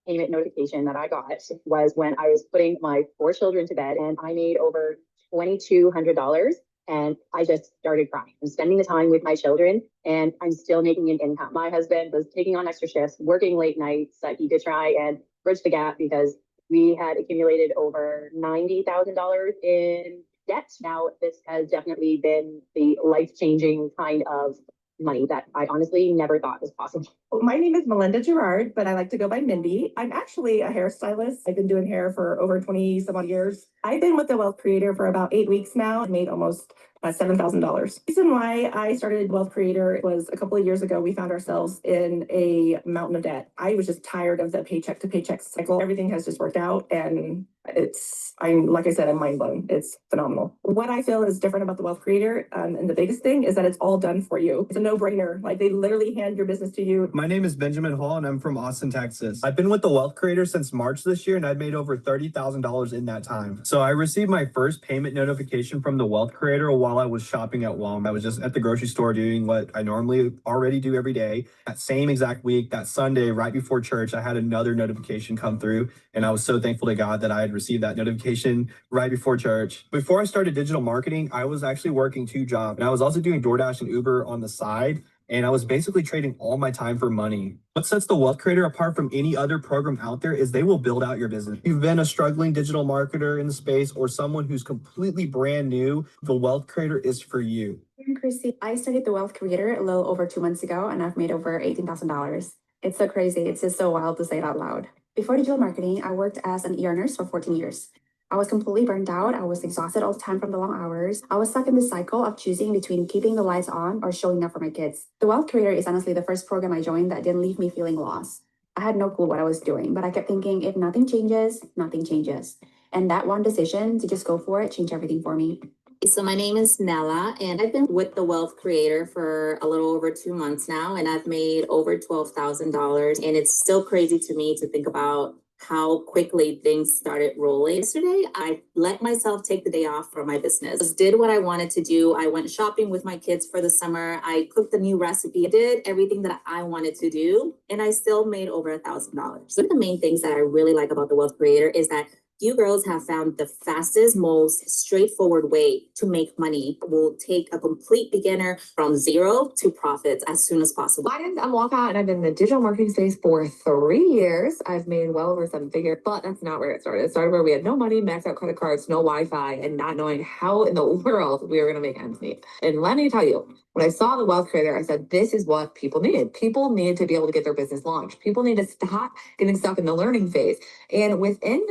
payment notification that I got was when I was putting my 4 children to bed, and I made over $2,200. And I just started crying. I'm spending the time with my children, and I'm still making an income. My husband was taking on extra shifts, working late nights so he could try and bridge the gap because we had accumulated over $90,000 in debt. Now, this has definitely been the life-changing kind of money that I honestly never thought was possible. My name is Melinda Gerard, but I like to go by Mindy. I'm actually a hairstylist. I've been doing hair for over 20 some odd years. I've been with the Wealth Creator for about 8 weeks now and made almost $7,000. The reason why I started Wealth Creator was a couple of years ago. We found ourselves in a mountain of debt. I was just tired of the paycheck to paycheck cycle. Everything has just worked out, and like I said, I'm mind blown. It's phenomenal. What I feel is different about the Wealth Creator, and the biggest thing is that it's all done for you. It's a no-brainer. Like, they literally hand your business to you. My name is Benjamin Hall, and I'm from Austin, Texas. I've been with the Wealth Creator since March this year, and I've made over $30,000 in that time. So I received my first payment notification from the Wealth Creator while I was shopping at Walmart. I was just at the grocery store doing what I normally already do every day. That same exact week, that Sunday, right before church, I had another notification come through, and I was so thankful to God that I had received that notification right before church. Before I started digital marketing, I was actually working 2 jobs, and I was also doing DoorDash and Uber on the side. And I was basically trading all my time for money. What sets the Wealth Creator apart from any other program out there is they will build out your business. If you've been a struggling digital marketer in the space or someone who's completely brand new, the Wealth Creator is for you. I'm Chrissy. I started the Wealth Creator a little over 2 months ago, and I've made over $18,000. It's so crazy. It's just so wild to say it out loud. Before digital marketing, I worked as an ER nurse for 14 years. I was completely burned out. I was exhausted all the time from the long hours. I was stuck in this cycle of choosing between keeping the lights on or showing up for my kids. The Wealth Creator is honestly the first program I joined that didn't leave me feeling lost. I had no clue what I was doing, but I kept thinking, if nothing changes, nothing changes. And that one decision to just go for it changed everything for me. So my name is Nella, and I've been with the Wealth Creator for a little over 2 months now, and I've made over $12,000. And it's still crazy to me to think about how quickly things started rolling. Yesterday, I let myself take the day off from my business. Just did what I wanted to do. I went shopping with my kids for the summer. I cooked a new recipe. I did everything that I wanted to do, and I still made over $1,000. One of the main things that I really like about the Wealth Creator is that you girls have found the fastest, most straightforward way to make money. We'll take a complete beginner from zero to profits as soon as possible. My name's Amwaka, and I've been in the digital marketing space for 3 years. I've made well over 7 figures, but that's not where it started. It started where we had no money, maxed out credit cards, no Wi-Fi, and not knowing how in the world we were going to make ends meet. And let me tell you, when I saw the Wealth Creator, I said, this is what people need. People need to be able to get their business launched. People need to stop getting stuck in the learning phase. And within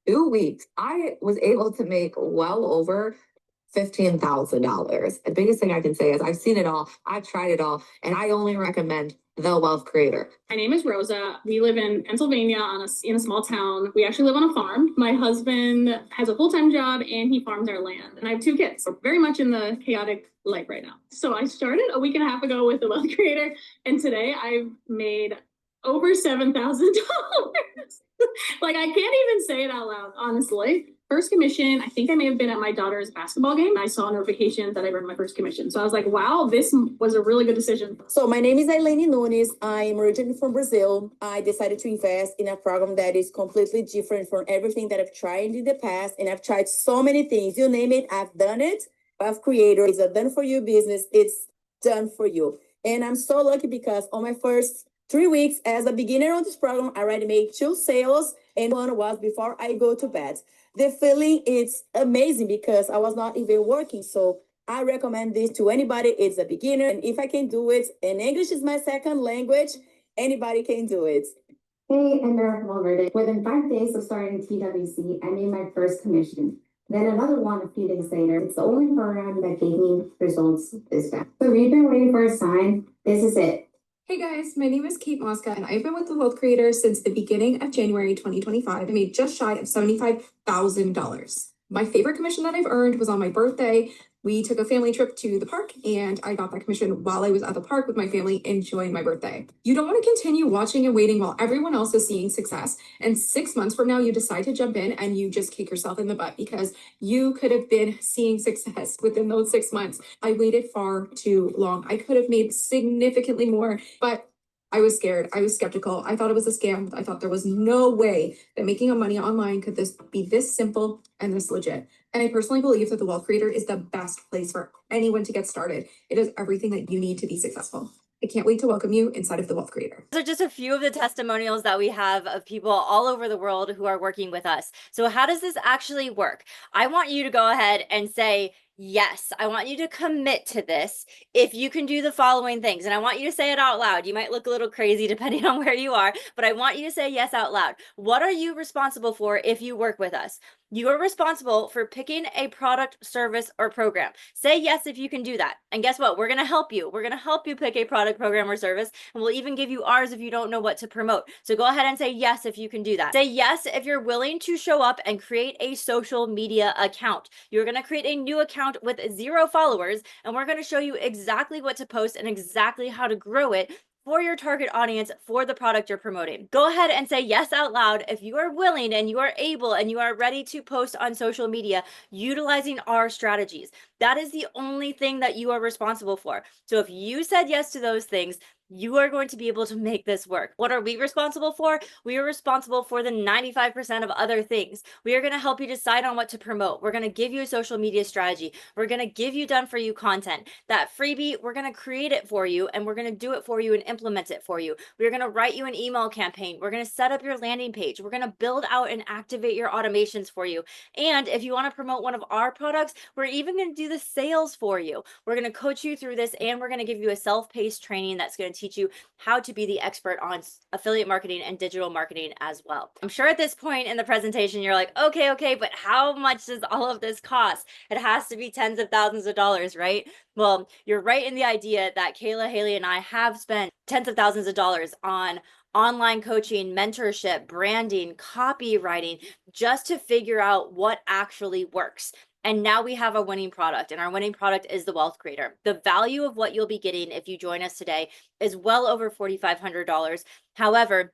2 weeks, I was able to make well over $15,000. The biggest thing I can say is I've seen it all, I've tried it all, and I only recommend the Wealth Creator. My name is Rosa. We live in Pennsylvania in a small town. We actually live on a farm. My husband has a full-time job and he farms our land. And I have 2 kids. So very much in the chaotic life right now. So I started a week and a half ago with the Wealth Creator, and today I've made over $7,000. Like, I can't even say it out loud, honestly. First commission, I think I may have been at my daughter's basketball game. I saw a notification that I earned my first commission. So I was like, wow, this was a really good decision. So my name is Ailene Nunes. I'm originally from Brazil. I decided to invest in a program that is completely different from everything that I've tried in the past. And I've tried so many things. You name it, I've done it. Wealth Creator is a done for you business. It's done for you. And I'm so lucky because on my first 3 weeks as a beginner on this program, I already made 2 sales, and one was before I go to bed. The feeling is amazing because I was not even working. So I recommend this to anybody. It's a beginner. And if I can do it, and English is my second language, anybody can do it. Hey, I'm Eric Valverde. Within 5 days of starting TWC, I made my first commission. Then another one a few days later. It's the only program that gave me results this fast. So if you've been waiting for a sign, this is it. Hey guys, my name is Kate Mosca and I've been with the Wealth Creator since the beginning of January 2025. I made just shy of $75,000. My favorite commission that I've earned was on my birthday. We took a family trip to the park and I got that commission while I was at the park with my family enjoying my birthday. You don't want to continue watching and waiting while everyone else is seeing success. And 6 months from now, you decide to jump in and you just kick yourself in the butt because you could have been seeing success within those 6 months. I waited far too long. I could have made significantly more, but I was scared. I was skeptical. I thought it was a scam. I thought there was no way that making money online could be this simple and this legit. And I personally believe that the Wealth Creator is the best place for anyone to get started. It is everything that you need to be successful. I can't wait to welcome you inside of the Wealth Creator. Those are just a few of the testimonials that we have of people all over the world who are working with us. So how does this actually work? I want you to go ahead and say, yes, I want you to commit to this if you can do the following things. And I want you to say it out loud. You might look a little crazy depending on where you are, but I want you to say yes out loud. What are you responsible for if you work with us? You are responsible for picking a product, service, or program. Say yes if you can do that. And guess what? We're going to help you. We're going to help you pick a product, program, or service. And we'll even give you ours if you don't know what to promote. So go ahead and say yes if you can do that. Say yes if you're willing to show up and create a social media account. You're going to create a new account with 0 followers, and we're going to show you exactly what to post and exactly how to grow it for your target audience for the product you're promoting. Go ahead and say yes out loud if you are willing and you are able and you are ready to post on social media utilizing our strategies. That is the only thing that you are responsible for. So if you said yes to those things, you are going to be able to make this work. What are we responsible for? We are responsible for the 95% of other things. We are going to help you decide on what to promote. We're going to give you a social media strategy. We're going to give you done for you content. That freebie, we're going to create it for you and we're going to do it for you and implement it for you. We're going to write you an email campaign. We're going to set up your landing page. We're going to build out and activate your automations for you. And if you want to promote one of our products, we're even going to do the sales for you. We're going to coach you through this and we're going to give you a self-paced training that's going to teach you how to be the expert on affiliate marketing and digital marketing as well. I'm sure at this point in the presentation, you're like, okay, but how much does all of this cost? It has to be tens of thousands of dollars, right? Well, you're right in the idea that Kayla, Haley, and I have spent tens of thousands of dollars on online coaching, mentorship, branding, copywriting, just to figure out what actually works. And now we have a winning product, and our winning product is the Wealth Creator. The value of what you'll be getting if you join us today is well over $4,500. However,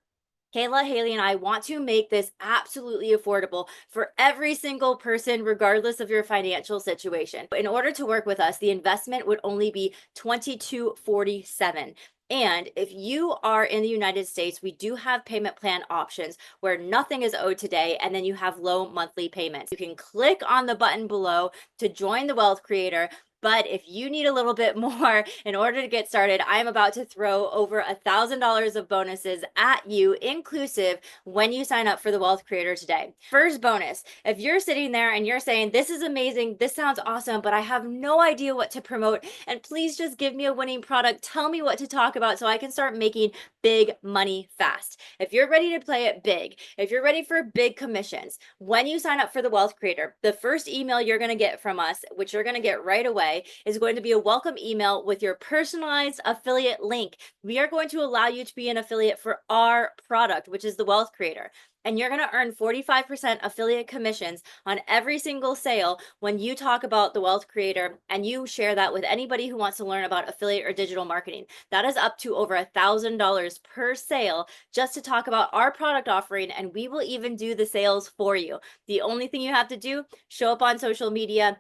Kayla, Haley, and I want to make this absolutely affordable for every single person, regardless of your financial situation. In order to work with us, the investment would only be $22.47. And if you are in the United States, we do have payment plan options where nothing is owed today, and then you have low monthly payments. You can click on the button below to join the Wealth Creator. But if you need a little bit more in order to get started, I am about to throw over $1,000 of bonuses at you, inclusive, when you sign up for the Wealth Creator today. First bonus, if you're sitting there and you're saying, this is amazing, this sounds awesome, but I have no idea what to promote, and please just give me a winning product, tell me what to talk about so I can start making big money fast. If you're ready to play it big, if you're ready for big commissions, when you sign up for the Wealth Creator, the first email you're going to get from us, which you're going to get right away, is going to be a welcome email with your personalized affiliate link. We are going to allow you to be an affiliate for our product, which is the Wealth Creator. And you're going to earn 45% affiliate commissions on every single sale when you talk about the Wealth Creator and you share that with anybody who wants to learn about affiliate or digital marketing. That is up to over $1,000 per sale just to talk about our product offering, and we will even do the sales for you. The only thing you have to do, show up on social media,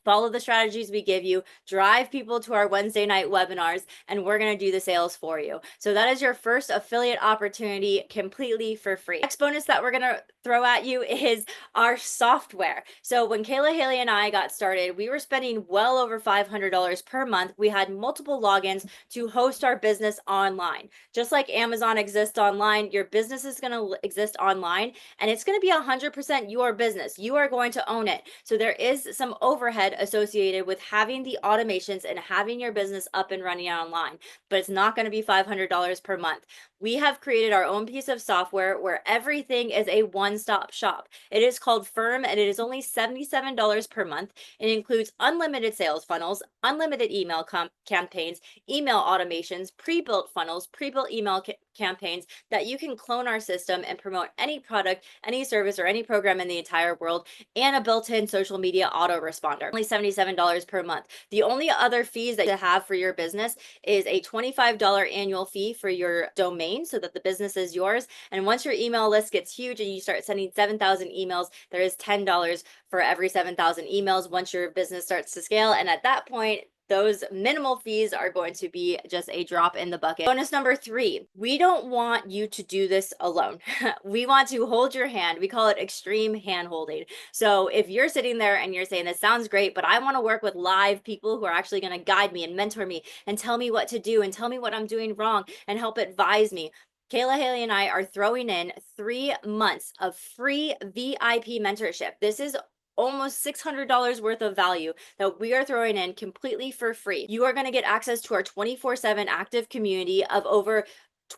follow the strategies we give you, drive people to our Wednesday night webinars, and we're going to do the sales for you. So that is your first affiliate opportunity completely for free. Next bonus that we're going to throw at you is our software. So when Kayla, Haley, and I got started, we were spending well over $500 per month. We had multiple logins to host our business online. Just like Amazon exists online, your business is going to exist online, and it's going to be 100% your business. You are going to own it. So there is some overhead overhead associated with having the automations and having your business up and running online, but it's not going to be $500 per month. We have created our own piece of software where everything is a one-stop shop. It is called Firm, and it is only $77 per month. It includes unlimited sales funnels, unlimited email campaigns, email automations, pre-built funnels, pre-built email campaigns that you can clone our system and promote any product, any service, or any program in the entire world, and a built-in social media autoresponder. Only $77 per month. The only other fees that you have for your business is a $25 annual fee for your domain so that the business is yours. And once your email list gets huge and you start sending 7,000 emails, there is $10 for every 7,000 emails once your business starts to scale. And at that point, those minimal fees are going to be just a drop in the bucket. Bonus number 3, we don't want you to do this alone. We want to hold your hand. We call it extreme hand holding. So if you're sitting there and you're saying, this sounds great, but I want to work with live people who are actually going to guide me and mentor me and tell me what to do and tell me what I'm doing wrong and help advise me. Kayla, Haley, and I are throwing in 3 months of free VIP mentorship. This is almost $600 worth of value that we are throwing in completely for free. You are going to get access to our 24/7 active community of over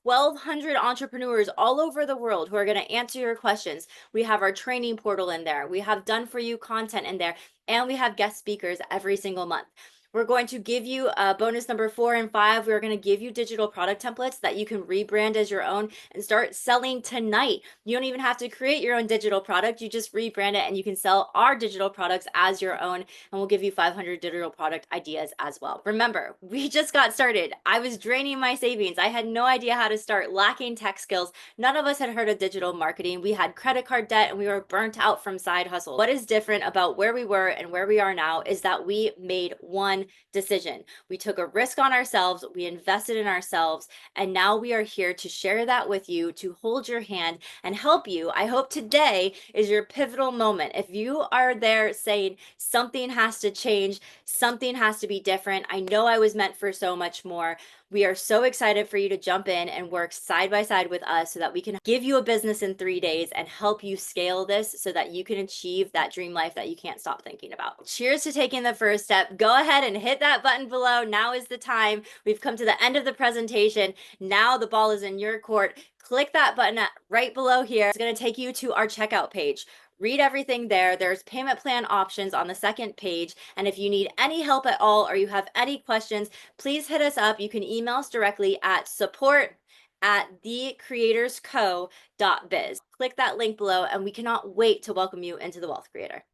1,200 entrepreneurs all over the world who are going to answer your questions. We have our training portal in there. We have done for you content in there, and we have guest speakers every single month. We're going to give you bonus number 4 and 5. We're going to give you digital product templates that you can rebrand as your own and start selling tonight. You don't even have to create your own digital product. You just rebrand it and you can sell our digital products as your own. And we'll give you 500 digital product ideas as well. Remember, we just got started. I was draining my savings. I had no idea how to start, lacking tech skills. None of us had heard of digital marketing. We had credit card debt and we were burnt out from side hustle. What is different about where we were and where we are now is that we made one decision. We took a risk on ourselves, we invested in ourselves, and now we are here to share that with you, to hold your hand and help you. I hope today is your pivotal moment. If you are there saying something has to change, something has to be different, I know I was meant for so much more. We are so excited for you to jump in and work side by side with us so that we can give you a business in 3 days and help you scale this so that you can achieve that dream life that you can't stop thinking about. Cheers to taking the first step. Go ahead and hit that button below. Now is the time. We've come to the end of the presentation. Now the ball is in your court. Click that button right below here. It's going to take you to our checkout page. Read everything there. There's payment plan options on the second page. And if you need any help at all or you have any questions, please hit us up. You can email us directly at support@thecreatorsco.biz. Click that link below and we cannot wait to welcome you into the Wealth Creator.